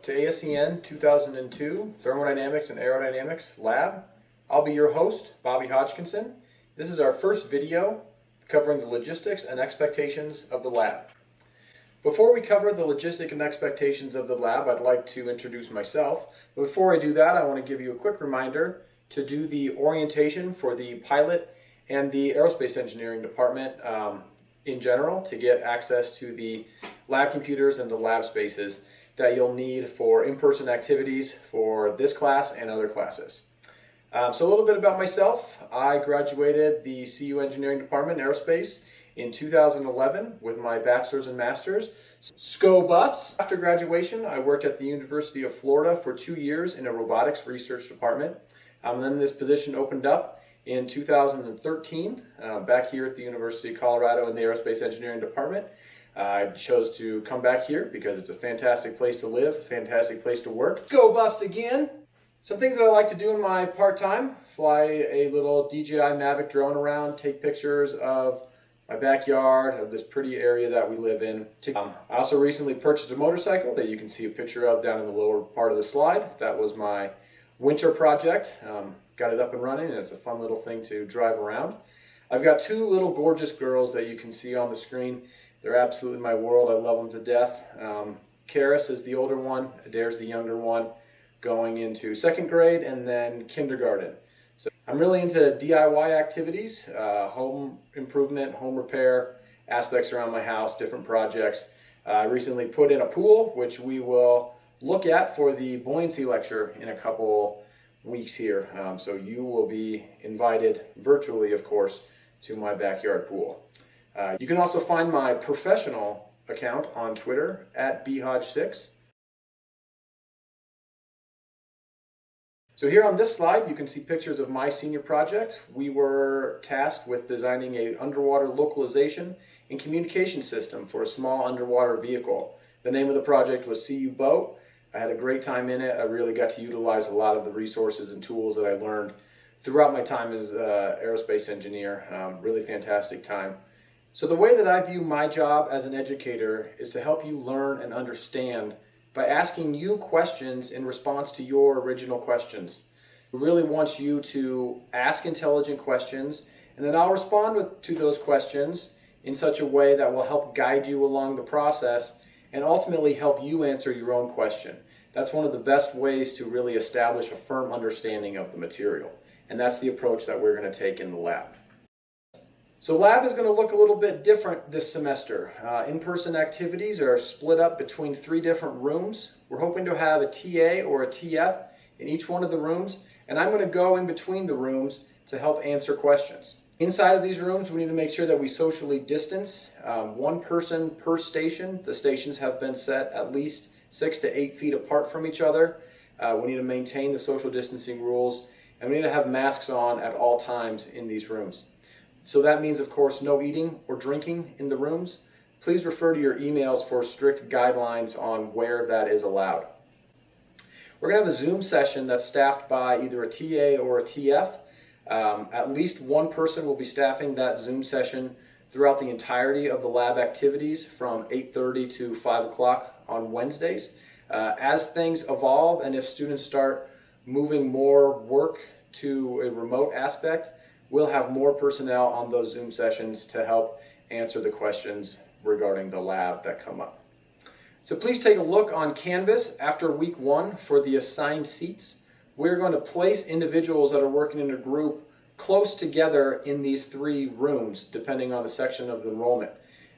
to ASEN 2002 Thermodynamics and Aerodynamics Lab. I'll be your host, Bobby Hodgkinson. This is our first video covering the logistics and expectations of the lab. Before we cover the logistic and expectations of the lab, I'd like to introduce myself. But before I do that, I want to give you a quick reminder to do the orientation for the pilot and the aerospace engineering department in general to get access to the lab computers and the lab spaces that you'll need for in-person activities for this class and other classes. So a little bit about myself. I graduated the CU Engineering Department in Aerospace in 2011 with my bachelor's and master's. SCO buffs. After graduation, I worked at the University of Florida for 2 years in a robotics research department. Then this position opened up in 2013 back here at the University of Colorado in the Aerospace Engineering Department. I chose to come back here because it's a fantastic place to live, a fantastic place to work. SCO buffs again. Some things that I like to do in my part-time: fly a little DJI Mavic drone around, take pictures of my backyard, of this pretty area that we live in. I also recently purchased a motorcycle that you can see a picture of down in the lower part of the slide. That was my winter project. Got it up and running, and it's a fun little thing to drive around. I've got two little gorgeous girls that you can see on the screen. They're absolutely my world. I love them to death. Karis is the older one, Adair's the younger one, going into second grade and then kindergarten. So I'm really into DIY activities, home improvement, home repair, aspects around my house, different projects. I recently put in a pool, which we will look at for the buoyancy lecture in a couple weeks here. So you will be invited virtually, of course, to my backyard pool. You can also find my professional account on Twitter at bhodge6. So here on this slide, you can see pictures of my senior project. We were tasked with designing an underwater localization and communication system for a small underwater vehicle. The name of the project was CU Boat. I had a great time in it. I really got to utilize a lot of the resources and tools that I learned throughout my time as an aerospace engineer. Really fantastic time. So the way that I view my job as an educator is to help you learn and understand by asking you questions in response to your original questions. We really want you to ask intelligent questions, and then I'll respond to those questions in such a way that will help guide you along the process and ultimately help you answer your own question. That's one of the best ways to really establish a firm understanding of the material, and that's the approach that we're going to take in the lab. So lab is going to look a little bit different this semester. In-person activities are split up between 3 different rooms. We're hoping to have a TA or a TF in each one of the rooms, and I'm going to go in between the rooms to help answer questions. Inside of these rooms, we need to make sure that we socially distance. 1 person per station. The stations have been set at least 6 to 8 feet apart from each other. We need to maintain the social distancing rules, and we need to have masks on at all times in these rooms. So that means, of course, no eating or drinking in the rooms. Please refer to your emails for strict guidelines on where that is allowed. We're going to have a Zoom session that's staffed by either a TA or a TF. At least 1 person will be staffing that Zoom session throughout the entirety of the lab activities from 8:30 to 5 o'clock on Wednesdays. As things evolve and if students start moving more work to a remote aspect, we'll have more personnel on those Zoom sessions to help answer the questions regarding the lab that come up. So please take a look on Canvas after week 1 for the assigned seats. We're going to place individuals that are working in a group close together in these 3 rooms, depending on the section of the enrollment.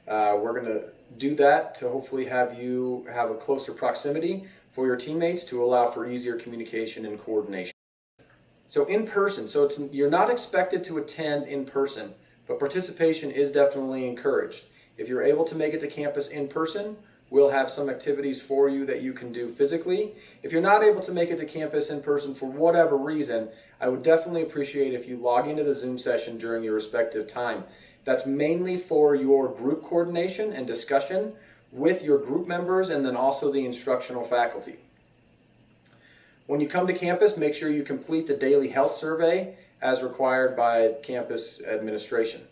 We're going to do that to hopefully have you have a closer proximity for your teammates to allow for easier communication and coordination. So in person, you're not expected to attend in person, but participation is definitely encouraged. If you're able to make it to campus in person, we'll have some activities for you that you can do physically. If you're not able to make it to campus in person for whatever reason, I would definitely appreciate if you log into the Zoom session during your respective time. That's mainly for your group coordination and discussion with your group members and then also the instructional faculty. When you come to campus, make sure you complete the daily health survey as required by campus administration.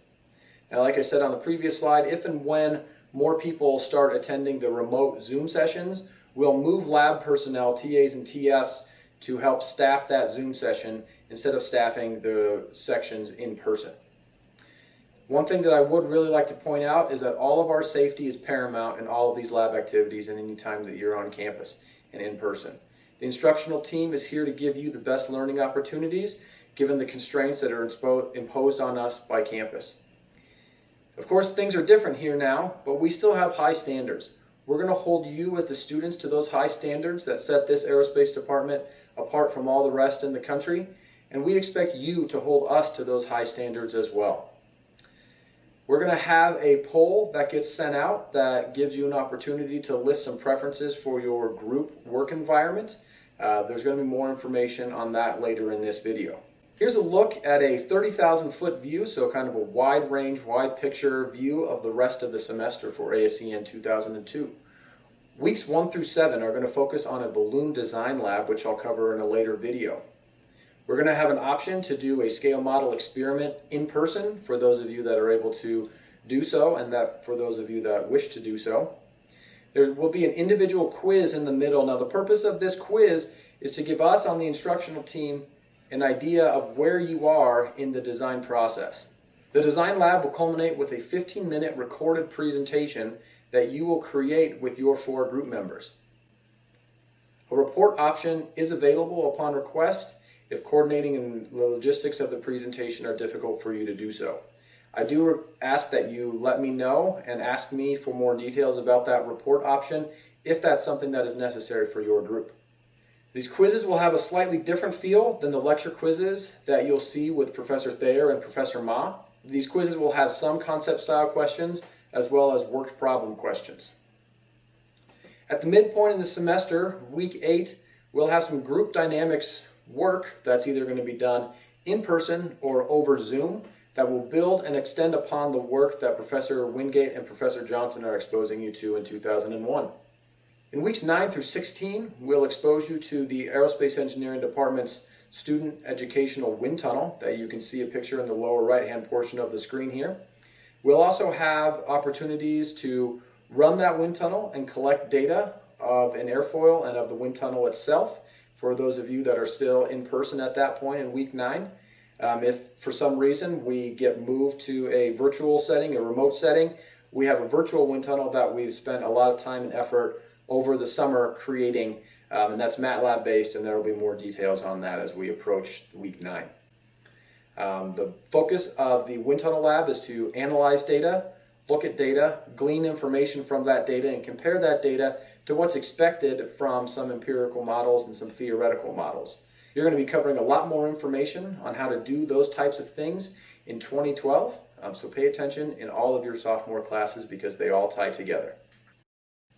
Now, like I said on the previous slide, if and when more people start attending the remote Zoom sessions, we'll move lab personnel, TAs and TFs, to help staff that Zoom session instead of staffing the sections in person. One thing that I would really like to point out is that all of our safety is paramount in all of these lab activities and any time that you're on campus and in person. The instructional team is here to give you the best learning opportunities given the constraints that are imposed on us by campus. Of course, things are different here now, but we still have high standards. We're going to hold you as the students to those high standards that set this aerospace department apart from all the rest in the country, and we expect you to hold us to those high standards as well. We're going to have a poll that gets sent out that gives you an opportunity to list some preferences for your group work environment. There's going to be more information on that later in this video. Here's a look at a 30,000 foot view, so kind of a wide range, wide picture view of the rest of the semester for ASEN 2002. Weeks 1 through 7 are going to focus on a balloon design lab, which I'll cover in a later video. We're going to have an option to do a scale model experiment in person for those of you that are able to do so, and that for those of you that wish to do so. There will be an individual quiz in the middle. Now the purpose of this quiz is to give us on the instructional team an idea of where you are in the design process. The design lab will culminate with a 15-minute recorded presentation that you will create with your 4 group members. A report option is available upon request if coordinating and the logistics of the presentation are difficult for you to do so. I do ask that you let me know and ask me for more details about that report option if that's something that is necessary for your group. These quizzes will have a slightly different feel than the lecture quizzes that you'll see with Professor Thayer and Professor Ma. These quizzes will have some concept style questions as well as worked problem questions. At the midpoint in the semester, week 8, we'll have some group dynamics work that's either going to be done in person or over Zoom that will build and extend upon the work that Professor Wingate and Professor Johnson are exposing you to in 2001. In weeks 9 through 16, we'll expose you to the Aerospace Engineering Department's Student Educational Wind Tunnel that you can see a picture in the lower right-hand portion of the screen here. We'll also have opportunities to run that wind tunnel and collect data of an airfoil and of the wind tunnel itself for those of you that are still in person at that point in week 9. If for some reason we get moved to a virtual setting, a remote setting, we have a virtual wind tunnel that we've spent a lot of time and effort over the summer creating, and that's MATLAB based, and there will be more details on that as we approach week 9. The focus of the wind tunnel lab is to analyze data, look at data, glean information from that data, and compare that data to what's expected from some empirical models and some theoretical models. You're going to be covering a lot more information on how to do those types of things in 2012, so pay attention in all of your sophomore classes because they all tie together.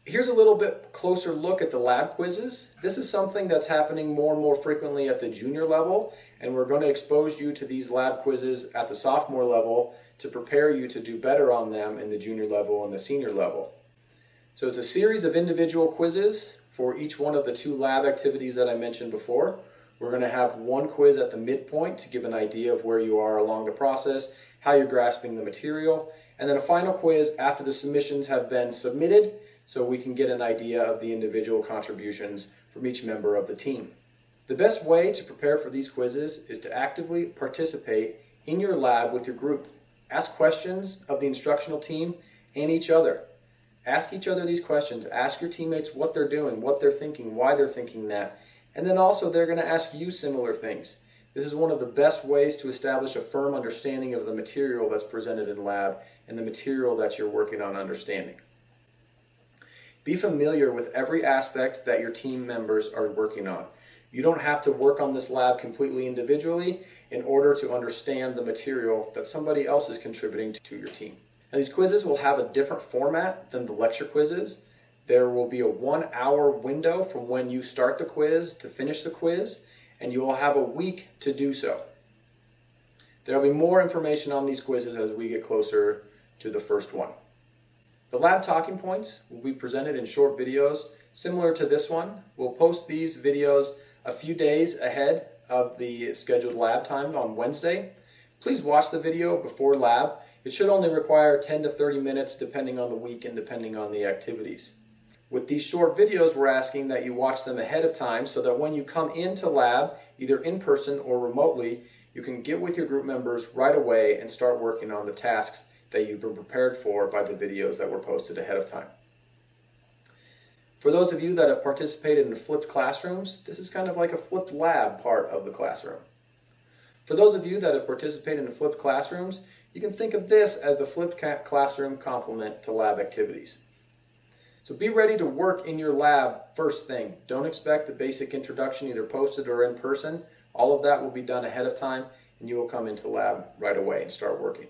Here's a little bit closer look at the lab quizzes. This is something that's happening more and more frequently at the junior level, and we're going to expose you to these lab quizzes at the sophomore level to prepare you to do better on them in the junior level and the senior level. So it's a series of individual quizzes for each one of the 2 lab activities that I mentioned before. We're going to have one quiz at the midpoint to give an idea of where you are along the process, how you're grasping the material, and then a final quiz after the submissions have been submitted so we can get an idea of the individual contributions from each member of the team. The best way to prepare for these quizzes is to actively participate in your lab with your group. Ask questions of the instructional team and each other. Ask each other these questions. Ask your teammates what they're doing, what they're thinking, why they're thinking that. And then also they're going to ask you similar things. This is one of the best ways to establish a firm understanding of the material that's presented in lab and the material that you're working on understanding. Be familiar with every aspect that your team members are working on. You don't have to work on this lab completely individually in order to understand the material that somebody else is contributing to your team. Now, these quizzes will have a different format than the lecture quizzes. There will be a 1-hour window from when you start the quiz to finish the quiz, and you will have a week to do so. There will be more information on these quizzes as we get closer to the first one. The lab talking points will be presented in short videos similar to this one. We'll post these videos a few days ahead of the scheduled lab time on Wednesday. Please watch the video before lab. It should only require 10 to 30 minutes depending on the week and depending on the activities. With these short videos, we're asking that you watch them ahead of time so that when you come into lab, either in person or remotely, you can get with your group members right away and start working on the tasks that you've been prepared for by the videos that were posted ahead of time. For those of you that have participated in flipped classrooms, this is kind of like a flipped lab part of the classroom. For those of you that have participated in flipped classrooms, you can think of this as the flipped classroom complement to lab activities. So be ready to work in your lab first thing. Don't expect the basic introduction either posted or in person. All of that will be done ahead of time and you will come into lab right away and start working.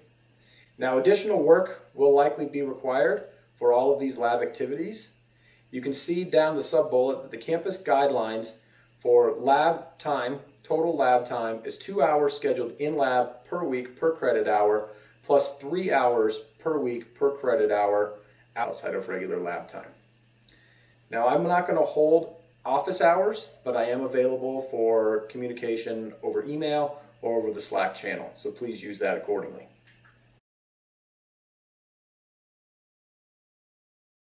Now, additional work will likely be required for all of these lab activities. You can see down the sub-bullet that the campus guidelines for lab time, total lab time, is 2 hours scheduled in lab per week per credit hour, plus 3 hours per week per credit hour outside of regular lab time. Now, I'm not going to hold office hours, but I am available for communication over email or over the Slack channel, so please use that accordingly.